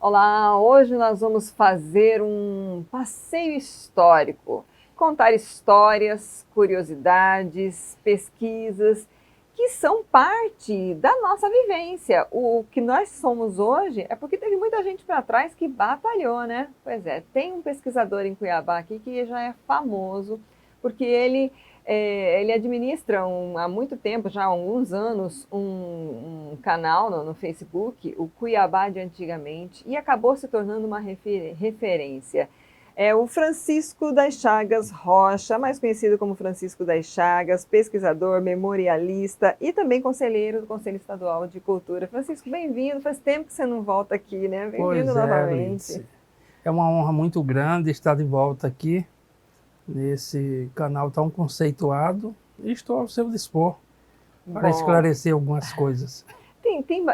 Olá, hoje nós vamos fazer um passeio histórico, contar histórias, curiosidades, pesquisas que são parte da nossa vivência. O que nós somos hoje é porque teve muita gente para trás que batalhou, né? Pois é, tem um pesquisador em Cuiabá aqui que já é famoso, porque ele administra há muito tempo, já há alguns anos, um canal no Facebook, o Cuiabá de Antigamente, e acabou se tornando uma referência. É o Francisco das Chagas Rocha, mais conhecido como Francisco das Chagas, pesquisador, memorialista e também conselheiro do Conselho Estadual de Cultura. Francisco, bem-vindo. Faz tempo que você não volta aqui, né? Bem-vindo Pois é, novamente. Lídice. É uma honra muito grande estar de volta aqui nesse canal tão conceituado e estou ao seu dispor para Bom, esclarecer algumas coisas.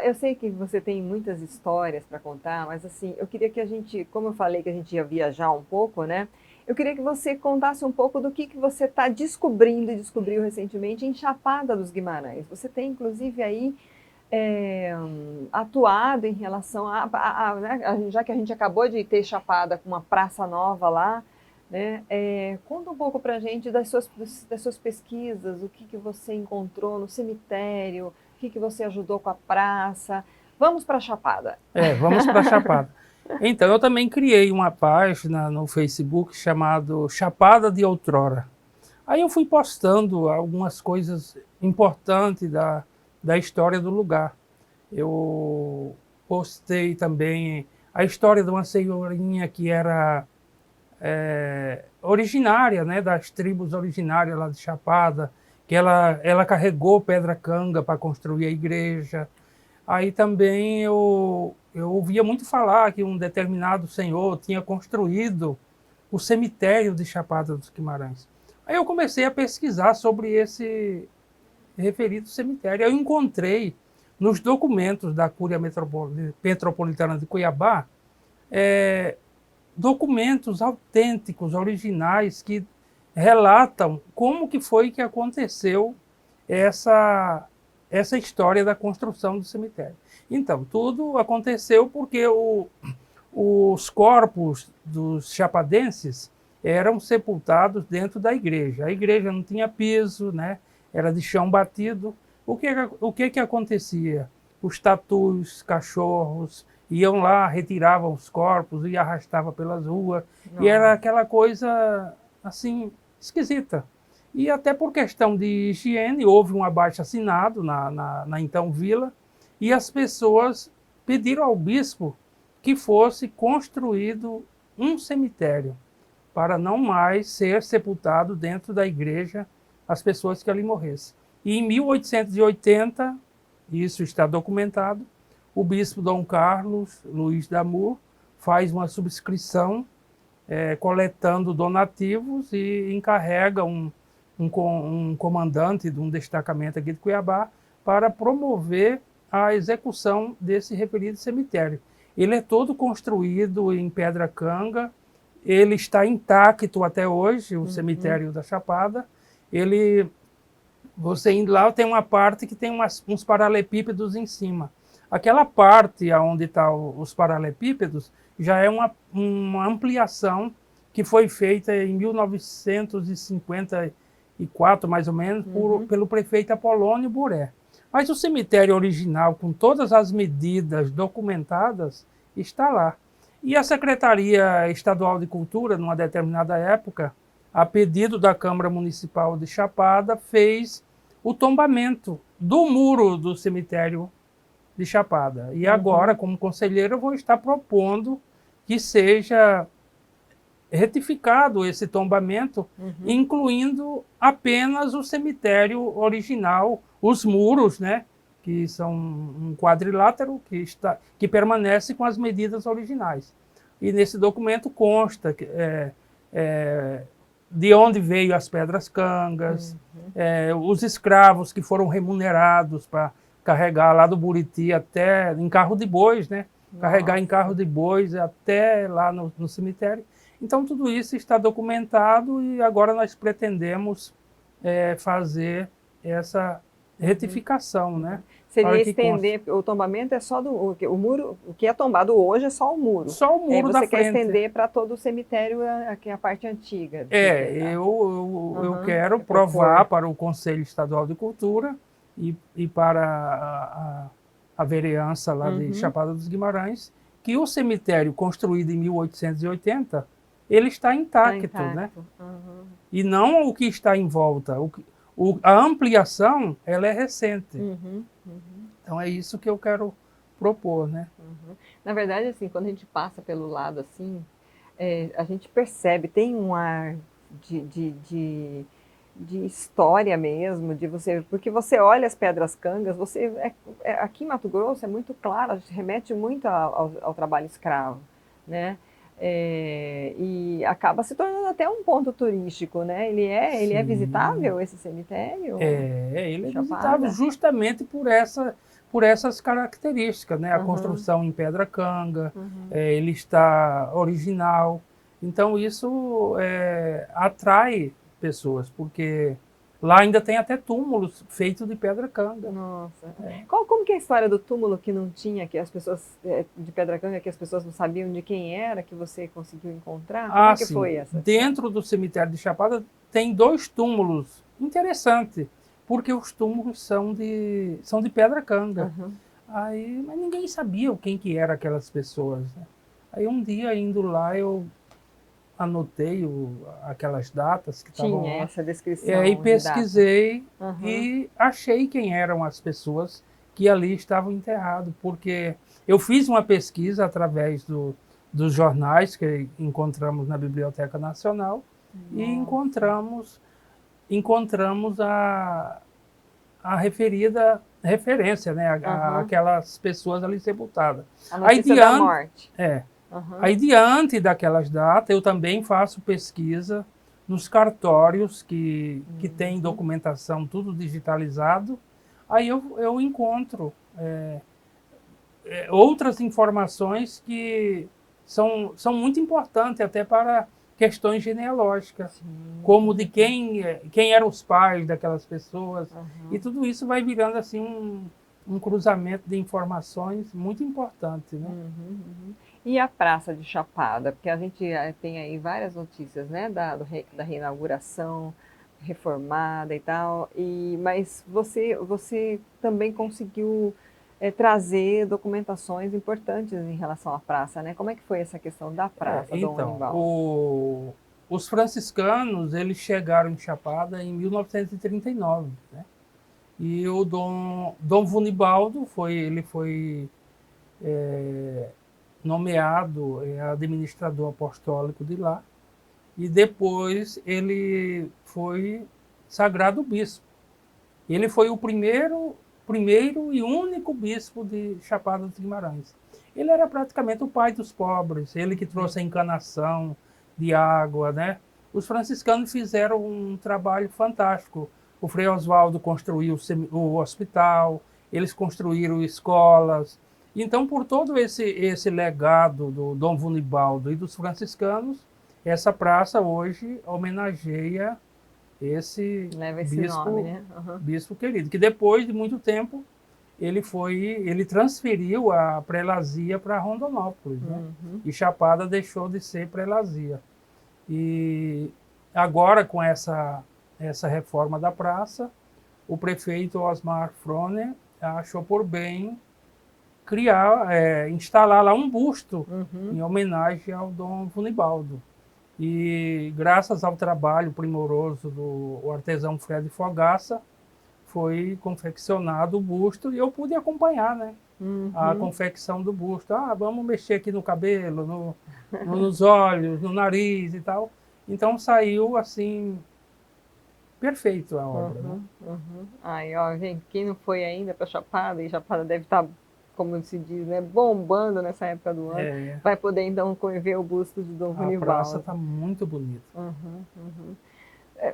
eu sei que você tem muitas histórias para contar, mas assim, eu queria que a gente, como eu falei que a gente ia viajar um pouco, né? Eu queria que você contasse um pouco do que você está descobrindo e descobriu recentemente em Chapada dos Guimarães. Você tem, inclusive, aí atuado em relação né, já que a gente acabou de ter Chapada com uma praça nova lá, né? Conta um pouco para a gente das suas pesquisas, o que você encontrou no cemitério, o que você ajudou com a praça. Vamos para a Chapada. Vamos para Chapada. Então, eu também criei uma página no Facebook chamado Chapada de Outrora. Aí eu fui postando algumas coisas importantes da história do lugar. Eu postei também a história de uma senhorinha que era originária, né, das tribos originárias lá de Chapada, que ela carregou pedra canga para construir a igreja. Aí também eu ouvia muito falar que um determinado senhor tinha construído o cemitério de Chapada dos Guimarães. Aí eu comecei a pesquisar sobre esse referido cemitério. Eu encontrei nos documentos da Cúria Metropolitana de Cuiabá documentos autênticos, originais, que relatam como que foi que aconteceu essa história da construção do cemitério. Então, tudo aconteceu porque os corpos dos chapadenses eram sepultados dentro da igreja. A igreja não tinha piso, né? Era de chão batido. O que acontecia? Os tatus, cachorros, iam lá, retiravam os corpos e arrastavam pelas ruas. E era Nossa. aquela coisa, assim, esquisita. E até por questão de higiene, houve um abaixo-assinado na então vila, e as pessoas pediram ao bispo que fosse construído um cemitério para não mais ser sepultado dentro da igreja as pessoas que ali morressem. E em 1880, isso está documentado, o bispo Dom Carlos Luiz Damur faz uma subscrição coletando donativos e encarrega um comandante de um destacamento aqui de Cuiabá para promover a execução desse referido cemitério. Ele é todo construído em pedra canga, ele está intacto até hoje, o Uhum. cemitério da Chapada. Ele, você indo lá, tem uma parte que tem uns paralelepípedos em cima. Aquela parte onde estão os paralelepípedos já é uma ampliação que foi feita em 1954, mais ou menos, Uhum. pelo prefeito Apolônio Buré. Mas o cemitério original, com todas as medidas documentadas, está lá. E a Secretaria Estadual de Cultura, numa determinada época, a pedido da Câmara Municipal de Chapada, fez o tombamento do muro do cemitério de Chapada. E agora, Uhum. como conselheiro, eu vou estar propondo que seja retificado esse tombamento, Uhum. incluindo apenas o cemitério original, os muros, né, que são um quadrilátero que permanece com as medidas originais. E nesse documento consta de onde veio as pedras cangas, Uhum. os escravos que foram remunerados para carregar lá do Buriti até em carro de bois, né? Carregar em carro Nossa. de bois até lá no cemitério. Então, tudo isso está documentado e agora nós pretendemos fazer essa retificação, né? Seria Para que estender, o tombamento é só o muro, o que é tombado hoje é só o muro. só o muro da Você quer frente. estender para todo o cemitério, aqui a parte antiga. Eu quero provar para o Conselho Estadual de Cultura e para a vereança lá de Chapada dos Guimarães que o cemitério construído em 1880 ele está intacto, né? E não o que está em volta. A ampliação ela é recente. Então é isso que eu quero propor, né? Na verdade, assim, quando a gente passa pelo lado assim, a gente percebe, tem um ar de história mesmo, de você, porque você olha as pedras cangas, aqui em Mato Grosso é muito claro, remete muito ao trabalho escravo, né? E acaba se tornando até um ponto turístico, né? Ele é visitável, esse cemitério? Ele é visitável justamente por essas características, né? A construção em pedra canga, ele está original. Então isso atrai pessoas, porque lá ainda tem até túmulos feitos de pedra canga. Nossa. Como que é a história do túmulo que não tinha, que as pessoas, de pedra canga, que as pessoas não sabiam de quem era, que você conseguiu encontrar? Como é que foi essa? Dentro do cemitério de Chapada tem 2 túmulos. Interessante, porque os túmulos são de pedra canga. Mas ninguém sabia quem que eram aquelas pessoas, né? Aí um dia indo lá eu anotei aquelas datas que estavam lá. Tinha essa descrição e pesquisei e achei quem eram as pessoas que ali estavam enterradas, porque eu fiz uma pesquisa através dos jornais que encontramos na Biblioteca Nacional e encontramos a referência, né, aquelas pessoas ali sepultadas. A notícia da morte. Aí, diante daquelas datas, eu também faço pesquisa nos cartórios que tem documentação, tudo digitalizado. Aí eu encontro outras informações que são muito importantes até para questões genealógicas, como de quem eram os pais daquelas pessoas. E tudo isso vai virando assim um cruzamento de informações muito importante, né? E a Praça de Chapada? Porque a gente tem aí várias notícias, né, da reinauguração, reformada e tal, mas você também conseguiu trazer documentações importantes em relação à praça, né? Como é que foi essa questão da praça, Dom Univaldo? Os franciscanos, eles chegaram em Chapada em 1939, né? E o Dom Vunibaldo foi nomeado administrador apostólico de lá, e depois ele foi sagrado bispo. Ele foi o primeiro e único bispo de Chapada dos Guimarães. Ele era praticamente o pai dos pobres, ele que trouxe a encanação de água, né? Os franciscanos fizeram um trabalho fantástico. O Frei Oswaldo construiu o hospital, eles construíram escolas. Então, por todo esse legado do Dom Vunibaldo e dos franciscanos, essa praça hoje homenageia Leva esse nome, né? Bispo querido, que depois de muito tempo ele transferiu a prelazia para Rondonópolis, né? E Chapada deixou de ser prelazia. E agora, com essa reforma da praça, o prefeito Osmar Froner achou por bem instalar lá um busto em homenagem ao Dom Vunibaldo. E graças ao trabalho primoroso do artesão Fred Fogaça, foi confeccionado o busto e eu pude acompanhar, né, a confecção do busto. Vamos mexer aqui no cabelo, nos olhos, no nariz e tal. Então saiu assim, perfeito a obra. Né? Aí, ó, gente, quem não foi ainda para Chapada, e Chapada deve estar, como se diz, né, bombando nessa época do ano, vai poder então ver o busto de Dom Vunivaldo. A praça está muito bonita.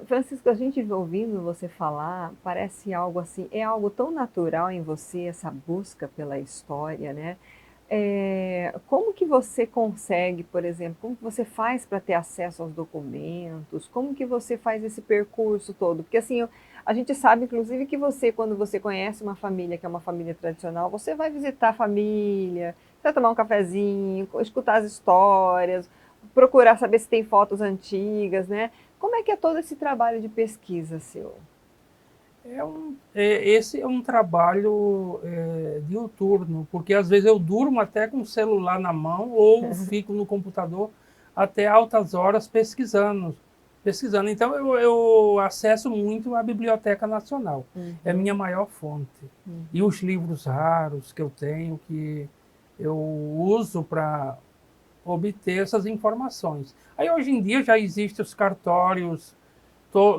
Francisco, a gente ouvindo você falar, parece algo assim, é algo tão natural em você, essa busca pela história, né? Como que você consegue, por exemplo, como que você faz para ter acesso aos documentos? Como que você faz esse percurso todo? Porque assim, A gente sabe, inclusive, que você, quando você conhece uma família que é uma família tradicional, você vai visitar a família, você vai tomar um cafezinho, escutar as histórias, procurar saber se tem fotos antigas, né? Como é que é todo esse trabalho de pesquisa seu? Esse é um trabalho diuturno, porque às vezes eu durmo até com o celular na mão ou fico no computador até altas horas pesquisando. Então eu acesso muito a Biblioteca Nacional, é a minha maior fonte. E os livros raros que eu tenho, que eu uso para obter essas informações. Aí hoje em dia já existem os cartórios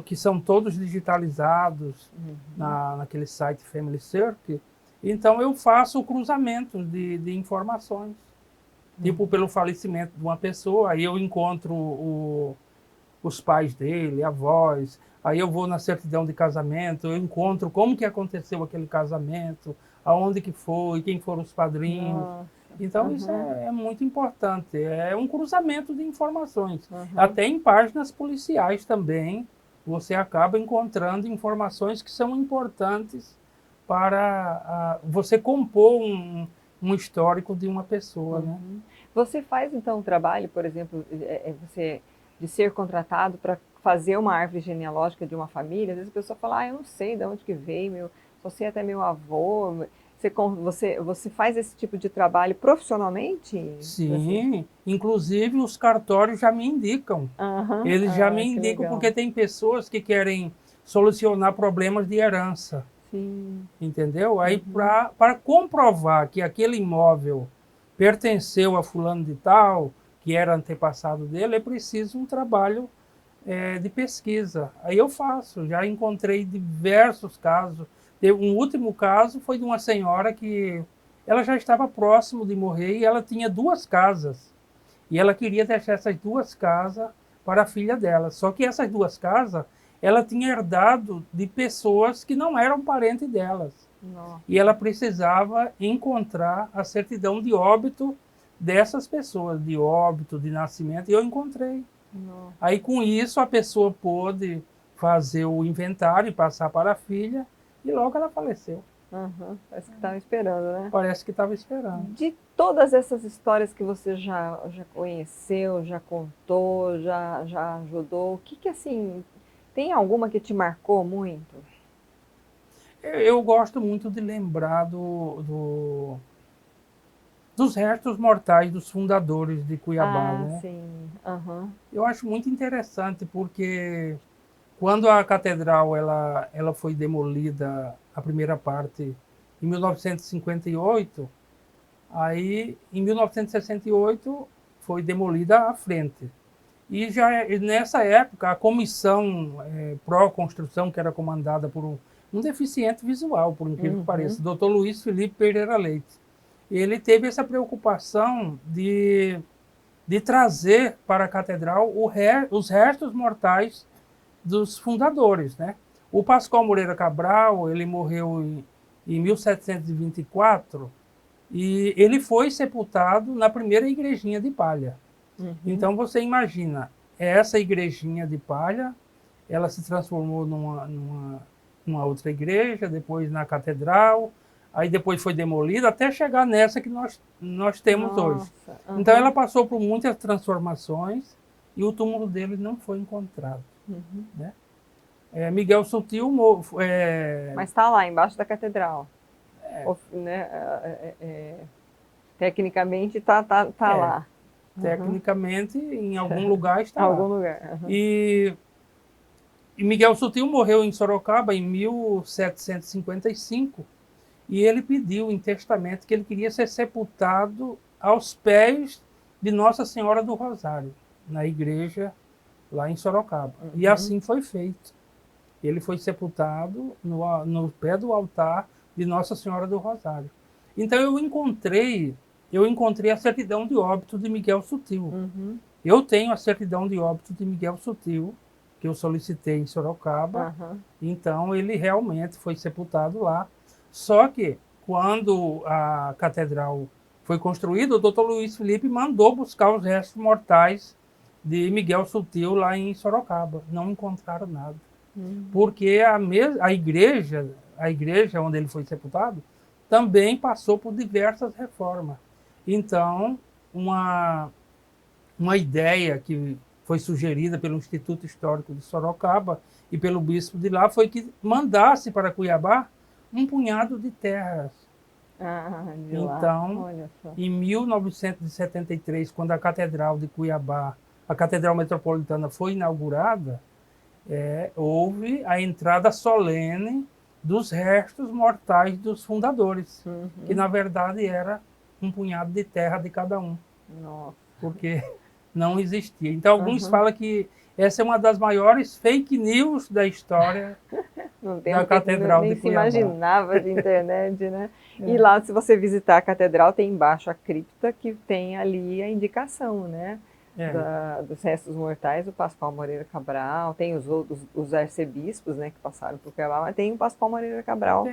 que são todos digitalizados naquele site Family Circle. Então eu faço o cruzamento de informações. Tipo, pelo falecimento de uma pessoa, aí eu encontro os pais dele, avós, aí eu vou na certidão de casamento, eu encontro como que aconteceu aquele casamento, aonde que foi, quem foram os padrinhos. Nossa. Então isso é muito importante, é um cruzamento de informações. Até em páginas policiais também, você acaba encontrando informações que são importantes para você compor um histórico de uma pessoa, né? Você faz então um trabalho, por exemplo, você de ser contratado para fazer uma árvore genealógica de uma família? Às vezes a pessoa fala, ah, eu não sei de onde que veio, só sei até meu avô. Você faz esse tipo de trabalho profissionalmente? Sim, inclusive os cartórios já me indicam. Eles já me indicam porque tem pessoas que querem solucionar problemas de herança. Sim. Entendeu? Aí para comprovar que aquele imóvel pertenceu a fulano de tal, que era antepassado dele, é preciso um trabalho de pesquisa. Aí eu faço, já encontrei diversos casos. Um último caso foi de uma senhora que ela já estava próximo de morrer e ela tinha 2 casas. E ela queria deixar essas 2 casas para a filha dela. Só que essas 2 casas, ela tinha herdado de pessoas que não eram parentes delas. Nossa. E ela precisava encontrar a certidão de óbito dessas pessoas, de óbito, de nascimento, e eu encontrei. Nossa. Aí com isso a pessoa pôde fazer o inventário e passar para a filha, e logo ela faleceu. Parece que estava esperando, né? Parece que estava esperando. De todas essas histórias que você já conheceu, já contou, já ajudou, o que assim, tem alguma que te marcou muito? Eu gosto muito de lembrar dos restos mortais dos fundadores de Cuiabá, né? Sim. Eu acho muito interessante porque quando a catedral ela foi demolida, a primeira parte, em 1958, aí em 1968 foi demolida a frente. E já nessa época a comissão pró-construção, que era comandada por um deficiente visual, por incrível que pareça, Dr. Luiz Felipe Pereira Leite, ele teve essa preocupação de trazer para a catedral os restos mortais dos fundadores, né? O Pascoal Moreira Cabral, ele morreu em 1724 e ele foi sepultado na primeira igrejinha de palha. Então você imagina, essa igrejinha de palha, ela se transformou numa outra igreja, depois na catedral, aí depois foi demolida até chegar nessa que nós temos hoje. Então ela passou por muitas transformações e o túmulo dele não foi encontrado. Né? Miguel Sutil... Mas está lá, embaixo da catedral. Né? Tecnicamente está lá. Tecnicamente, em algum lugar está lá. Em algum lugar. E Miguel Sutil morreu em Sorocaba em 1755 e ele pediu em testamento que ele queria ser sepultado aos pés de Nossa Senhora do Rosário, na igreja lá em Sorocaba. E assim foi feito. Ele foi sepultado no pé do altar de Nossa Senhora do Rosário. Então eu encontrei a certidão de óbito de Miguel Sutil. Eu tenho a certidão de óbito de Miguel Sutil, que eu solicitei em Sorocaba. Então ele realmente foi sepultado lá. Só que quando a catedral foi construída, o Dr. Luiz Felipe mandou buscar os restos mortais de Miguel Sutil lá em Sorocaba. Não encontraram nada. Porque a igreja onde ele foi sepultado também passou por diversas reformas. Então, uma ideia que foi sugerida pelo Instituto Histórico de Sorocaba e pelo bispo de lá foi que mandasse para Cuiabá um punhado de terras. De lá. Então, Olha só. em 1973, quando a Catedral de Cuiabá, a Catedral Metropolitana foi inaugurada, houve a entrada solene dos restos mortais dos fundadores, que na verdade era um punhado de terra de cada um. Nossa. Porque não existia. Então, alguns falam que essa é uma das maiores fake news da história da Catedral de Cuiabá. Nem se imaginava de internet, né? E lá, se você visitar a catedral, tem embaixo a cripta que tem ali a indicação, né? Dos restos mortais do Pascoal Moreira Cabral, tem os arcebispos, né, que passaram por Cuiabá, mas tem o Pascoal Moreira Cabral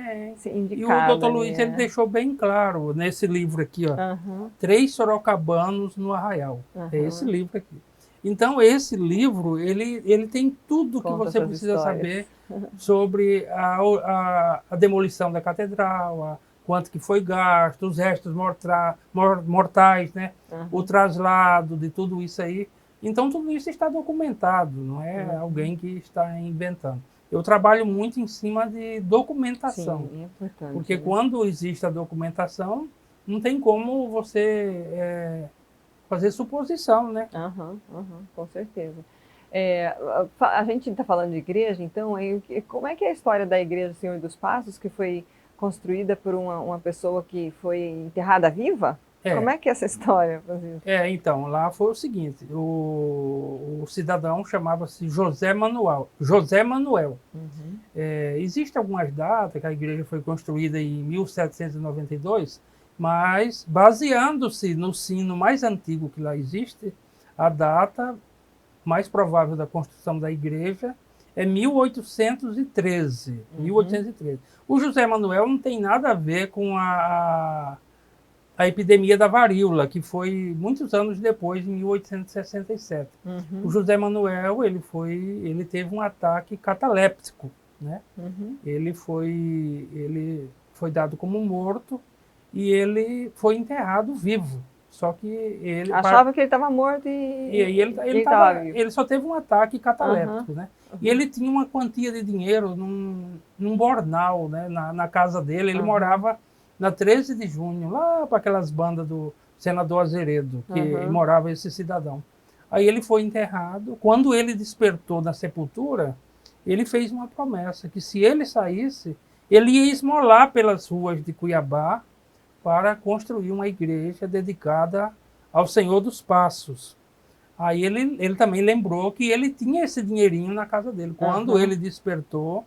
indicado. E o doutor Luiz, ele deixou bem claro nesse livro aqui, ó, 3 Sorocabanos no Arraial. É esse livro aqui. Então, esse livro, ele tem tudo que você precisa saber sobre a demolição da catedral, quanto que foi gasto, os restos mortais, né? O traslado de tudo isso aí. Então, tudo isso está documentado, não é alguém que está inventando. Eu trabalho muito em cima de documentação. Sim, é importante. Porque quando existe a documentação, não tem como você fazer suposição, né? Com certeza. A gente está falando de igreja, então, como é que é a história da Igreja do Senhor dos Passos, que foi construída por uma pessoa que foi enterrada viva? Como é que é essa história, Francisco? Então, lá foi o seguinte, o cidadão chamava-se José Manuel. Existem algumas datas que a igreja foi construída em 1792, mas baseando-se no sino mais antigo que lá existe, a data mais provável da construção da igreja é 1813. 1813. O José Manuel não tem nada a ver com a epidemia da varíola, que foi muitos anos depois, em 1867. O José Manuel, ele teve um ataque cataléptico, né? Ele foi dado como morto e ele foi enterrado vivo. Só que ele... Achava que ele estava morto ele só teve um ataque cataléptico, né? E ele tinha uma quantia de dinheiro num bornal, né? Na casa dele. Ele morava na 13 de junho, lá para aquelas bandas do senador Azeredo, que morava esse cidadão. Aí ele foi enterrado. Quando ele despertou da sepultura, ele fez uma promessa, que se ele saísse, ele ia esmolar pelas ruas de Cuiabá para construir uma igreja dedicada ao Senhor dos Passos. Aí ele também lembrou que ele tinha esse dinheirinho na casa dele. Quando ele despertou,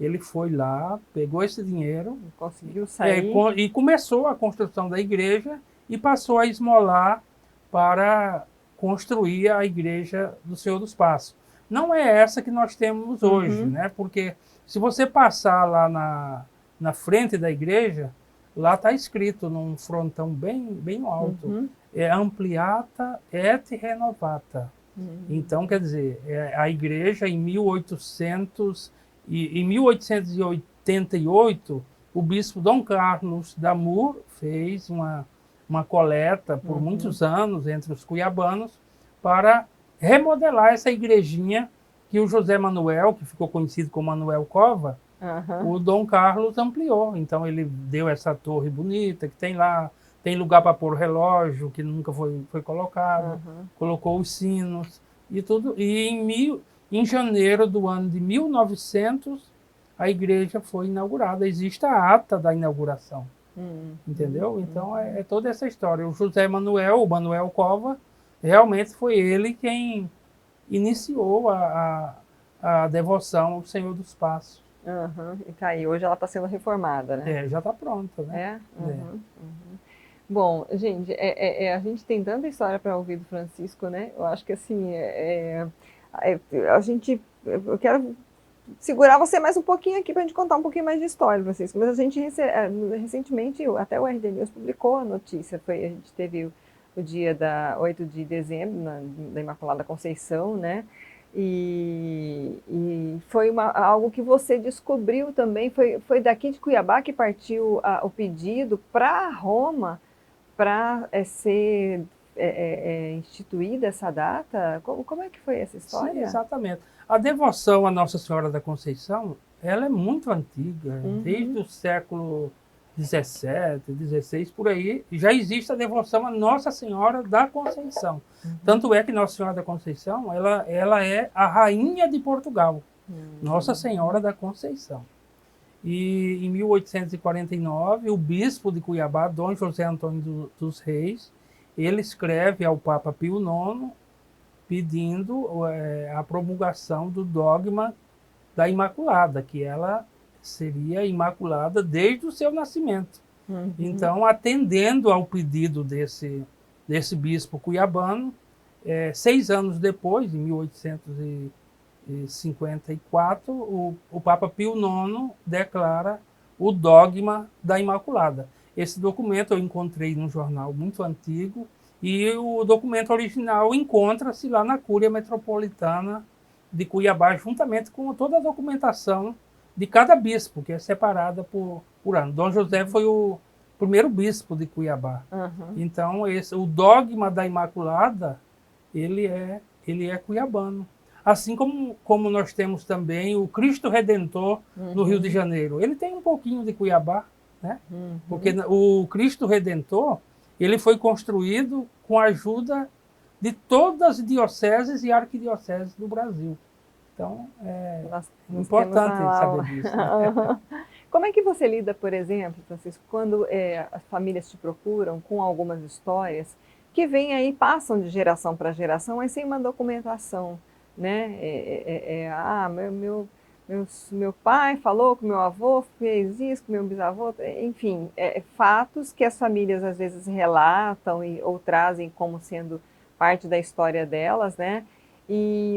ele foi lá, pegou esse dinheiro, conseguiu sair e começou a construção da igreja e passou a esmolar para construir a igreja do Senhor dos Passos. Não é essa que nós temos hoje, né? Porque se você passar lá na frente da igreja, lá está escrito num frontão bem alto, Ampliata et Renovata. Então, quer dizer, a igreja em 1888, o bispo Dom Carlos Damur fez uma coleta por muitos anos entre os cuiabanos para remodelar essa igrejinha que o José Manuel, que ficou conhecido como Manuel Cova, o Dom Carlos ampliou. Então ele deu essa torre bonita que tem lá, tem lugar para pôr relógio que nunca foi colocado, colocou os sinos e tudo. E em janeiro do ano de 1900, a igreja foi inaugurada. Existe a ata da inauguração, entendeu? Então é toda essa história. O José Manuel, o Manuel Cova, realmente foi ele quem iniciou a devoção ao Senhor dos Passos. E tá aí, hoje ela está sendo reformada, né? Já está pronta, né? Bom, gente, a gente tem tanta história para ouvir do Francisco, né? Eu acho que assim, eu quero segurar você mais um pouquinho aqui para a gente contar um pouquinho mais de história, Francisco. Mas a gente recentemente, até o RD News publicou a notícia, a gente teve o dia 8 de dezembro, da Imaculada Conceição, né? E foi algo que você descobriu também, foi daqui de Cuiabá que partiu o pedido para Roma, para ser instituída essa data? Como é que foi essa Sim, história? exatamente. A devoção à Nossa Senhora da Conceição, ela é muito antiga, desde Uhum, o século 17, 16, por aí, já existe a devoção à Nossa Senhora da Conceição. uhum, Tanto é que Nossa Senhora da Conceição, ela é a rainha de Portugal, Nossa uhum, Senhora da Conceição. E em 1849, o bispo de Cuiabá, Dom José Antônio dos Reis, ele escreve ao Papa Pio IX pedindo a promulgação do dogma da Imaculada, que ela seria imaculada desde o seu nascimento. uhum, Então, atendendo ao pedido desse bispo cuiabano, 6 anos depois, em 1854, o Papa Pio IX declara o dogma da Imaculada. Esse documento eu encontrei num jornal muito antigo, e o documento original encontra-se lá na Cúria Metropolitana de Cuiabá, juntamente com toda a documentação de cada bispo, que é separada por ano. Dom José foi o primeiro bispo de Cuiabá. uhum. Então, o dogma da Imaculada, ele é cuiabano. Assim como nós temos também o Cristo Redentor no Rio de Uhum, Janeiro. Ele tem um pouquinho de Cuiabá, né? Porque uhum. o Cristo Redentor, ele foi construído com a ajuda de todas as dioceses e arquidioceses do Brasil. Então, é Nós temos importante lá. saber disso, né? Como é que você lida, por exemplo, Francisco, quando as famílias te procuram com algumas histórias que vêm aí, passam de geração para geração, mas sem uma documentação, né? Meu pai falou que meu avô fez isso, que meu bisavô, enfim, fatos que as famílias às vezes relatam ou trazem como sendo parte da história delas, né?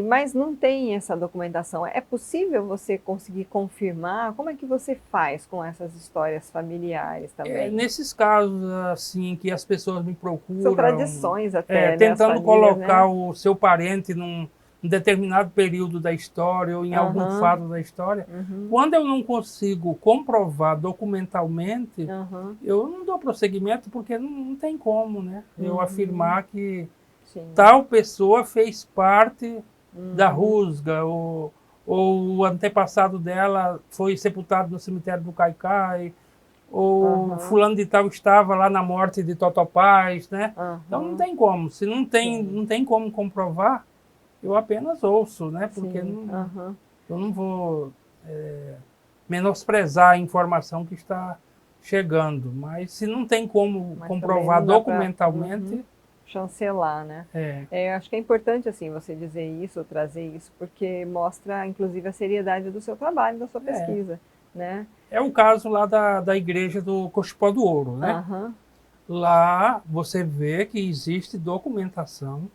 Mas não tem essa documentação. É possível você conseguir confirmar? Como é que você faz com essas histórias familiares também? Nesses casos, assim, que as pessoas me São procuram, tradições até, né? As tentando famílias, colocar né? o seu parente num determinado período da história ou em algum Aham, fato da história, uhum, quando eu não consigo comprovar documentalmente, aham, eu não dou prosseguimento, porque não tem como, né? Eu uhum, afirmar que sim, tal pessoa fez parte da uhum, rusga, ou o antepassado dela foi sepultado no cemitério do Caicai, ou aham, fulano de tal estava lá na morte de Totopaz, né? Então não aham, tem como. Se não tem, sim, não tem como comprovar, eu apenas ouço, né? Porque sim, aham. eu não vou menosprezar a informação que está chegando. Mas se não tem como Mas também comprovar não dá para documentalmente, chancelar, né? é, Acho que é importante assim você dizer isso, trazer isso, porque mostra, inclusive, a seriedade do seu trabalho, da sua é, pesquisa, né? é o caso lá da igreja do Cochipó do Ouro, né? Aham, Lá você vê que existe documentação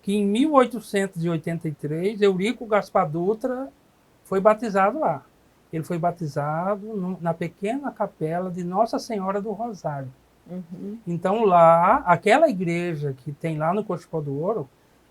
que em 1883 Eurico Gaspar Dutra foi batizado lá. Ele foi batizado na pequena capela de Nossa Senhora do Rosário. uhum, Então lá, aquela igreja que tem lá no Cochipó do Ouro,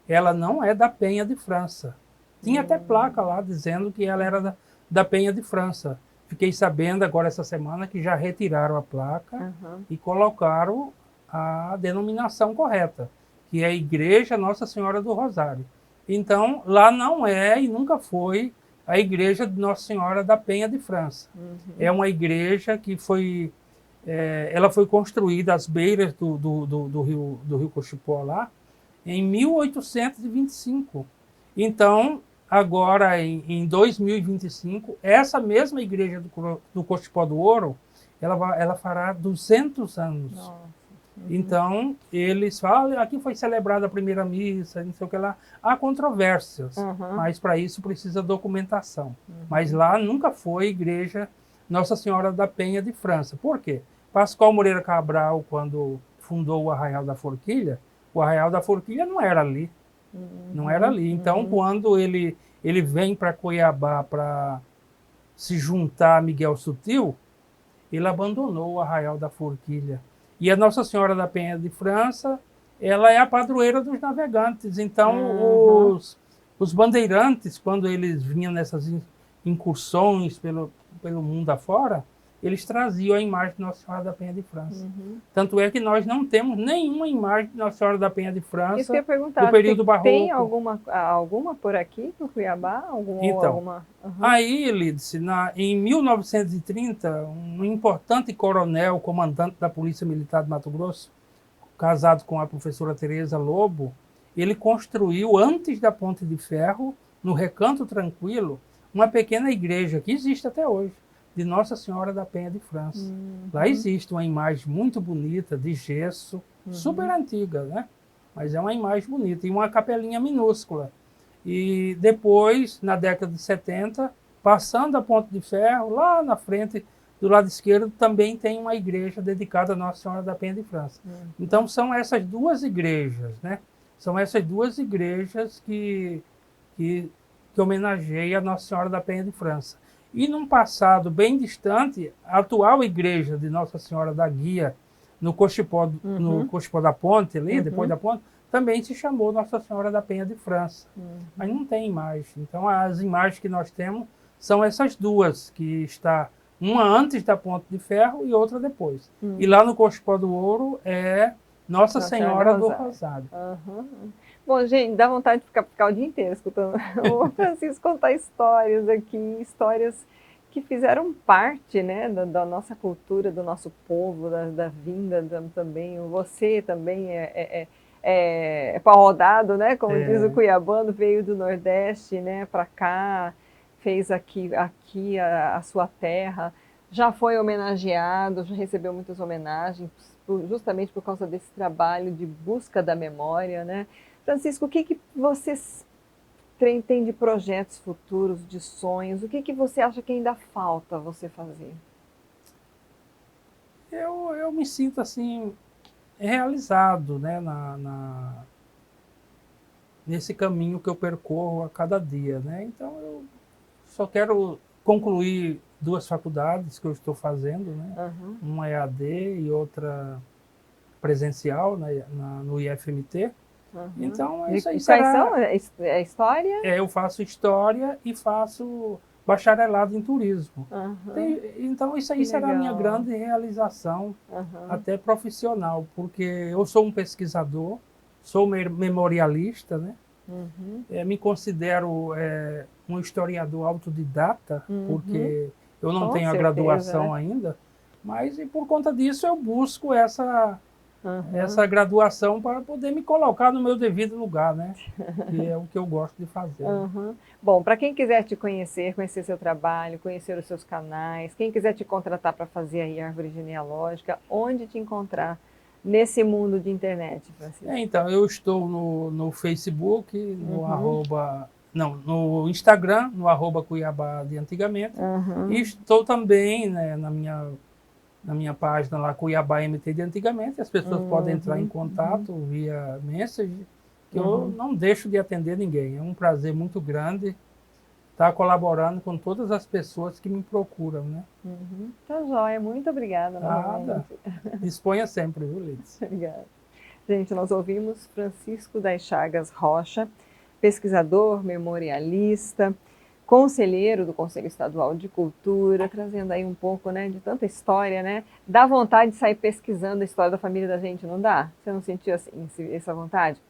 ela não é da Penha de França. Tinha até placa lá dizendo que ela era da Penha de França. Fiquei sabendo agora essa semana que já retiraram a placa aham, e colocaram a denominação correta, que é a Igreja Nossa Senhora do Rosário. Então, lá não é e nunca foi a Igreja de Nossa Senhora da Penha de França. É uhum, uma igreja que ela foi construída às beiras do rio Cochipó lá, em 1825. Então, agora em 2025, essa mesma igreja do Cochipó do Ouro, ela fará 200 anos. nossa, uhum, Então, eles falam, aqui foi celebrada a primeira missa, não sei o que lá. Há controvérsias, aham, mas para isso precisa documentação. Mas uhum, lá nunca foi igreja Nossa Senhora da Penha de França. Por quê? Pascoal Moreira Cabral, quando fundou o Arraial da Forquilha, o Arraial da Forquilha não era ali. Não era uhum, ali. Então, uhum, quando ele vem para Cuiabá para se juntar a Miguel Sutil, ele abandonou o Arraial da Forquilha. E a Nossa Senhora da Penha de França, ela é a padroeira dos navegantes. Então, uhum, Os bandeirantes, quando eles vinham nessas incursões pelo mundo afora, eles traziam a imagem de Nossa Senhora da Penha de França. Tanto é que nós não temos nenhuma imagem de Nossa Senhora da Penha de França Isso que eu ia perguntar, do período barroco. tem alguma por aqui, no Cuiabá? Então, aí, Lídice, em 1930, um importante coronel, comandante da Polícia Militar de Mato Grosso, casado com a professora Tereza Lobo, ele construiu, antes da Ponte de Ferro, no Recanto Tranquilo, uma pequena igreja que existe até hoje, de Nossa Senhora da Penha de França. Lá existe uma imagem muito bonita, de gesso, super antiga, né? Mas é uma imagem bonita, e uma capelinha minúscula. E depois, na década de 70, passando a Ponte de Ferro, lá na frente, do lado esquerdo, também tem uma igreja dedicada a Nossa Senhora da Penha de França. Então, são essas duas igrejas, né? São essas duas igrejas que homenageiam a Nossa Senhora da Penha de França. E num passado bem distante, a atual igreja de Nossa Senhora da Guia, no Cochipó da Ponte, ali, depois da ponte, também se chamou Nossa Senhora da Penha de França. Mas não tem imagem. Então, as imagens que nós temos são essas duas, que está uma antes da Ponte de Ferro e outra depois. E lá no Cochipó do Ouro é Nossa Senhora do Rosário. Bom, gente, dá vontade de ficar o dia inteiro escutando o Francisco contar histórias aqui, histórias que fizeram parte, né, da nossa cultura, do nosso povo, da vinda também. Você também é pau-rodado, né, como diz o cuiabano, veio do Nordeste, né, para cá, fez aqui a sua terra, já foi homenageado, já recebeu muitas homenagens, justamente por causa desse trabalho de busca da memória, né? Francisco, o que você tem de projetos futuros, de sonhos? O que você acha que ainda falta você fazer? Eu me sinto assim realizado, né, nesse caminho que eu percorro a cada dia, né? Então eu só quero concluir 2 faculdades que eu estou fazendo, né? Uma EAD e outra presencial, né, no IFMT. Então, isso aí será... Quais são? É história? Eu faço História e faço bacharelado em Turismo. Então, isso aí será a minha grande realização, até profissional, porque eu sou um pesquisador, sou memorialista, né? Me considero um historiador autodidata, porque eu não tenho a graduação ainda, mas e por conta disso eu busco essa graduação para poder me colocar no meu devido lugar, né? Que é o que eu gosto de fazer. Bom, para quem quiser te conhecer seu trabalho, conhecer os seus canais, quem quiser te contratar para fazer aí a árvore genealógica, onde te encontrar nesse mundo de internet, Francisco? Então, eu estou no Facebook, no Instagram, no @Cuiabá de antigamente, e estou também, né, na minha página lá, Cuiabá MT de antigamente. As pessoas podem entrar em contato via message, que eu não deixo de atender ninguém. É um prazer muito grande estar colaborando com todas as pessoas que me procuram, né? Tá joia, muito obrigada. Nada. Disponha sempre, viu, Lídice? Obrigada. Gente, nós ouvimos Francisco das Chagas Rocha, pesquisador, memorialista, conselheiro do Conselho Estadual de Cultura, trazendo aí um pouco, né, de tanta história, né? Dá vontade de sair pesquisando a história da família da gente, não dá? Você não sentiu assim, essa vontade?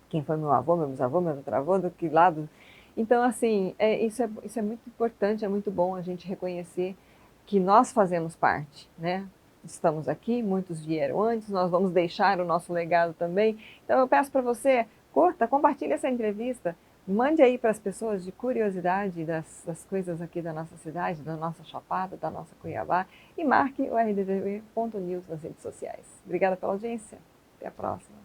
Quem foi meu avô, meu bisavô, meu tataravô, do que lado? Então, assim, isso é muito importante, é muito bom a gente reconhecer que nós fazemos parte, né? Estamos aqui, muitos vieram antes, nós vamos deixar o nosso legado também. Então, eu peço para você, curta, compartilhe essa entrevista, mande aí para as pessoas de curiosidade das coisas aqui da nossa cidade, da nossa Chapada, da nossa Cuiabá, e marque o rdtv.news nas redes sociais. Obrigada pela audiência. Até a próxima.